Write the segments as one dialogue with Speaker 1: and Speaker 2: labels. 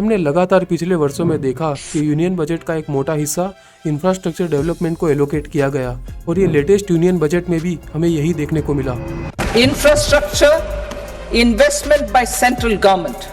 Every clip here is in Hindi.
Speaker 1: हमने लगातार पिछले वर्षों में देखा कि यूनियन बजट का एक मोटा हिस्सा इंफ्रास्ट्रक्चर डेवलपमेंट को एलोकेट किया गया और ये लेटेस्ट यूनियन बजट में भी हमें यही देखने को मिला।
Speaker 2: Infrastructure investment by central government,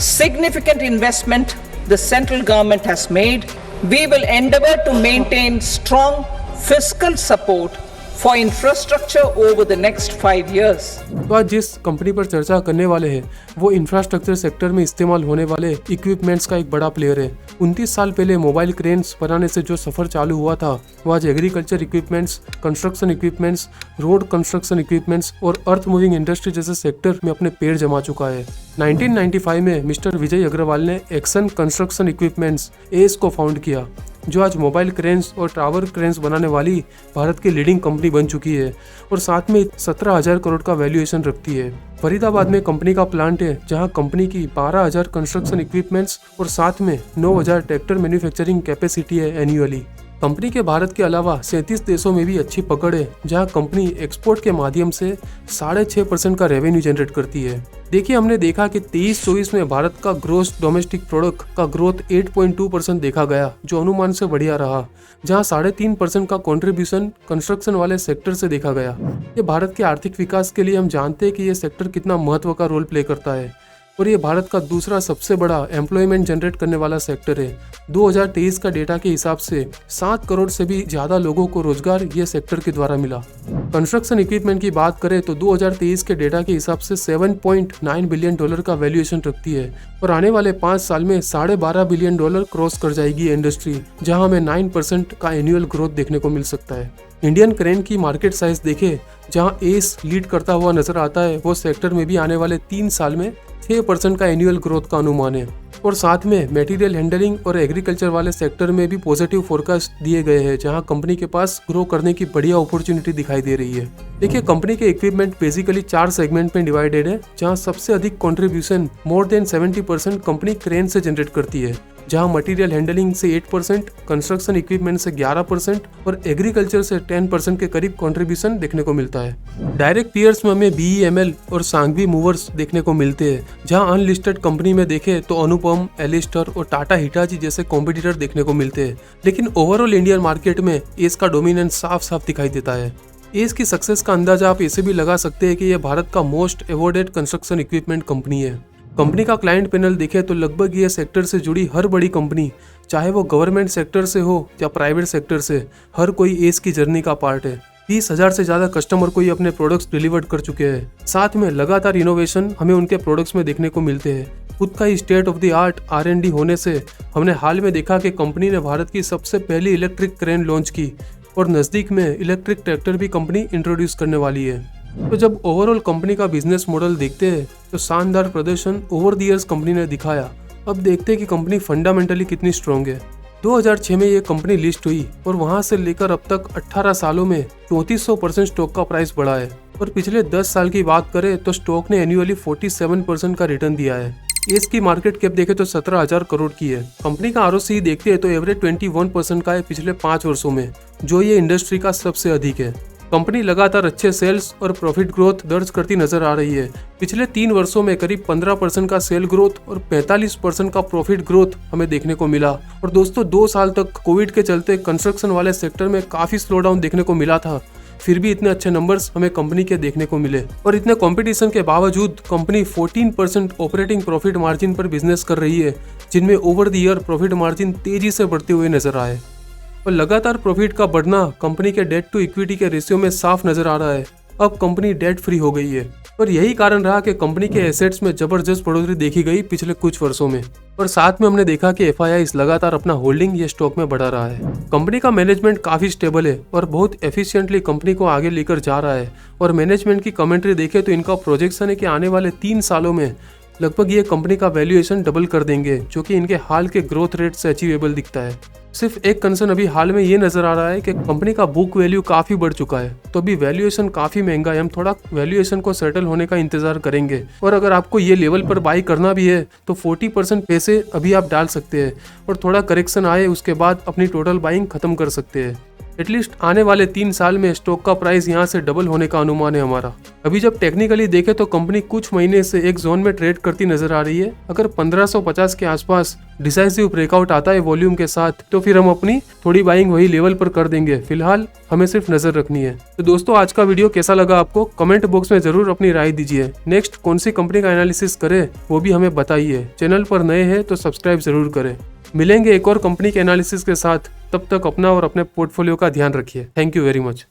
Speaker 2: significant investment the central government has made. We will endeavor to maintain strong fiscal support for infrastructure over the next 5 years.
Speaker 1: तो आज जिस कंपनी पर चर्चा करने वाले हैं वो इंफ्रास्ट्रक्चर सेक्टर में इस्तेमाल होने वाले इक्विपमेंट्स का एक बड़ा प्लेयर है। 29 साल पहले मोबाइल क्रेन्स बनाने से जो सफर चालू हुआ था वो आज agriculture equipments, construction equipments, road construction equipments और अर्थ मूविंग इंडस्ट्री जैसे सेक्टर में अपने पैर जमा चुका है। 1995 में मिस्टर विजय अग्रवाल ने एक्सन कंस्ट्रक्शन इक्विपमेंट्स एस को फाउंड किया, जो आज मोबाइल क्रेन्स और टावर क्रेन्स बनाने वाली भारत की लीडिंग कंपनी बन चुकी है और साथ में 17,000 करोड़ का वैल्यूएशन रखती है। फरीदाबाद में कंपनी का प्लांट है जहां कंपनी की 12,000 कंस्ट्रक्शन इक्विपमेंट्स और साथ में 9,000 ट्रैक्टर मैन्युफैक्चरिंग कैपेसिटी है एनुअली। कंपनी के भारत के अलावा 37 देशों में भी अच्छी पकड़ है जहां कंपनी एक्सपोर्ट के माध्यम से 6.5% का रेवेन्यू जनरेट करती है। देखिए, हमने देखा कि 23-24 में भारत का ग्रोस डोमेस्टिक प्रोडक्ट का ग्रोथ 8.2% देखा गया, जो अनुमान से बढ़िया रहा, जहां 3.5% का कंट्रीब्यूशन कंस्ट्रक्शन वाले सेक्टर से देखा गया। ये भारत के आर्थिक विकास के लिए हम जानते हैं कि ये सेक्टर कितना महत्व का रोल प्ले करता है और ये भारत का दूसरा सबसे बड़ा एम्प्लॉयमेंट जनरेट करने वाला सेक्टर है। 2023 का डेटा के हिसाब से 7 करोड़ से भी ज्यादा लोगों को रोजगार ये सेक्टर के द्वारा मिला। कंस्ट्रक्शन इक्विपमेंट की बात करें तो 2023 के डेटा के हिसाब से $7.9 बिलियन का वैल्यूएशन रखती है और आने वाले 5 साल में $12.5 बिलियन क्रॉस कर जाएगी ये इंडस्ट्री, जहां हमें 9% का एनुअल ग्रोथ देखने को मिल सकता है। इंडियन क्रेन की मार्केट साइज देखे, जहां एस लीड करता हुआ नजर आता है, वो सेक्टर में भी आने वाले 3 साल में 6% का एनुअल ग्रोथ का अनुमान है और साथ में मटेरियल हैंडलिंग और एग्रीकल्चर वाले सेक्टर में भी पॉजिटिव फोरकास्ट दिए गए हैं, जहां कंपनी के पास ग्रो करने की बढ़िया अपॉर्चुनिटी दिखाई दे रही है। देखिए, कंपनी के इक्विपमेंट बेसिकली 4 सेगमेंट में डिवाइडेड है, जहां सबसे अधिक contribution more than 70% company crane से जनरेट करती है, जहां मटेरियल हैंडलिंग से 8%, कंस्ट्रक्शन इक्विपमेंट से 11% और एग्रीकल्चर से 10% के करीब कंट्रीब्यूशन देखने को मिलता है। डायरेक्ट पीयर्स में हमें BEML और सांघवी मूवर्स देखने को मिलते हैं, जहां अनलिस्टेड कंपनी में देखें तो अनुपम, एलिस्टर और टाटा हिटाची जैसे कॉम्पिटिटर देखने को मिलते हैं। लेकिन ओवरऑल इंडियन मार्केट में एस का डोमिनेंस साफ साफ दिखाई देता है। एस की सक्सेस का अंदाजा आप ऐसे भी लगा सकते हैं कि यह भारत का most awarded construction equipment company है। कंपनी का क्लाइंट पैनल देखे तो लगभग ये सेक्टर से जुड़ी हर बड़ी कंपनी, चाहे वो गवर्नमेंट सेक्टर से हो या प्राइवेट सेक्टर से, हर कोई एस की जर्नी का पार्ट है। 30,000 से ज्यादा कस्टमर को ये अपने प्रोडक्ट्स डिलीवर कर चुके हैं। साथ में लगातार इनोवेशन हमें उनके प्रोडक्ट्स में देखने को मिलते हैं। खुद का ही state of the art R&D होने से हमने हाल में देखा कि कंपनी ने भारत की सबसे पहली इलेक्ट्रिक क्रेन लॉन्च की और नजदीक में इलेक्ट्रिक ट्रैक्टर भी कंपनी इंट्रोड्यूस करने वाली है। तो जब ओवरऑल कंपनी का बिजनेस मॉडल देखते हैं तो शानदार प्रदर्शन ओवर द इयर्स कंपनी ने दिखाया। अब देखते हैं कि कंपनी फंडामेंटली कितनी स्ट्रॉन्ग है। 2006 में ये कंपनी लिस्ट हुई और वहां से लेकर अब तक 18 सालों में 3400% स्टॉक का प्राइस बढ़ा है और पिछले 10 साल की बात करें तो स्टॉक ने एनुअली 47% का रिटर्न दिया है। इसकी मार्केट कैप देखे तो 17,000 करोड़ की है। कंपनी का ROCE देखते हैं तो एवरेज 21% का है पिछले 5 वर्षों में, जो ये इंडस्ट्री का सबसे अधिक है। कंपनी लगातार अच्छे सेल्स और प्रॉफिट ग्रोथ दर्ज करती नजर आ रही है। पिछले 3 वर्षों में करीब 15% का सेल ग्रोथ और 45% का प्रॉफिट ग्रोथ हमें देखने को मिला। और दोस्तों, 2 साल तक कोविड के चलते कंस्ट्रक्शन वाले सेक्टर में काफी स्लो डाउन देखने को मिला था, फिर भी इतने अच्छे नंबर्स हमें कंपनी के देखने को मिले और इतने कंपटीशन के बावजूद कंपनी 14% ऑपरेटिंग प्रॉफिट मार्जिन पर बिजनेस कर रही है, जिनमें over the year profit margin तेजी से बढ़ते हुए नजर आए और लगातार प्रॉफिट का बढ़ना कंपनी के डेट टू इक्विटी के रेशियो में साफ नजर आ रहा है। अब कंपनी डेट फ्री हो गई है और यही कारण रहा कि कंपनी के एसेट्स में जबरदस्त बढ़ोतरी देखी गई पिछले कुछ वर्षों में। और साथ में हमने देखा कि FIIs लगातार अपना होल्डिंग ये स्टॉक में बढ़ा रहा है। कंपनी का मैनेजमेंट काफी स्टेबल है और बहुत एफिशिएंटली कंपनी को आगे लेकर जा रहा है और मैनेजमेंट की कमेंट्री देखे तो इनका प्रोजेक्शन है कि आने वाले 3 सालों में लगभग ये कंपनी का वैल्यूएशन डबल कर देंगे, जो कि इनके हाल के ग्रोथ रेट से अचीवेबल दिखता है। सिर्फ एक कंसर्न अभी हाल में ये नजर आ रहा है कि कंपनी का बुक वैल्यू काफी बढ़ चुका है, तो अभी वैल्यूएशन काफी महंगा है। हम थोड़ा वैल्यूएशन को सेटल होने का इंतजार करेंगे और अगर आपको ये लेवल पर बाई करना भी है तो 40% पैसे अभी आप डाल सकते हैं और थोड़ा करेक्शन आए उसके बाद अपनी टोटल बाइंग खत्म कर सकते हैं। एटलीस्ट आने वाले 3 साल में स्टॉक का प्राइस यहाँ से डबल होने का अनुमान है हमारा। अभी जब टेक्निकली देखें तो कंपनी कुछ महीने से एक जोन में ट्रेड करती नजर आ रही है। अगर 1550 के आसपास डिसाइसिव ब्रेकआउट आता है वॉल्यूम के साथ तो फिर हम अपनी थोड़ी बाइंग वही लेवल पर कर देंगे। फिलहाल हमें सिर्फ नजर रखनी है। तो दोस्तों आज का वीडियो कैसा लगा आपको कमेंट बॉक्स में जरूर अपनी राय दीजिए। नेक्स्ट कौन सी कंपनी का एनालिसिस करें वो भी हमें बताइए। चैनल पर नए हैं तो सब्सक्राइब जरूर करें। मिलेंगे एक और कंपनी के एनालिसिस के साथ, तब तक अपना और अपने पोर्टफोलियो का ध्यान रखिए। Thank you very much.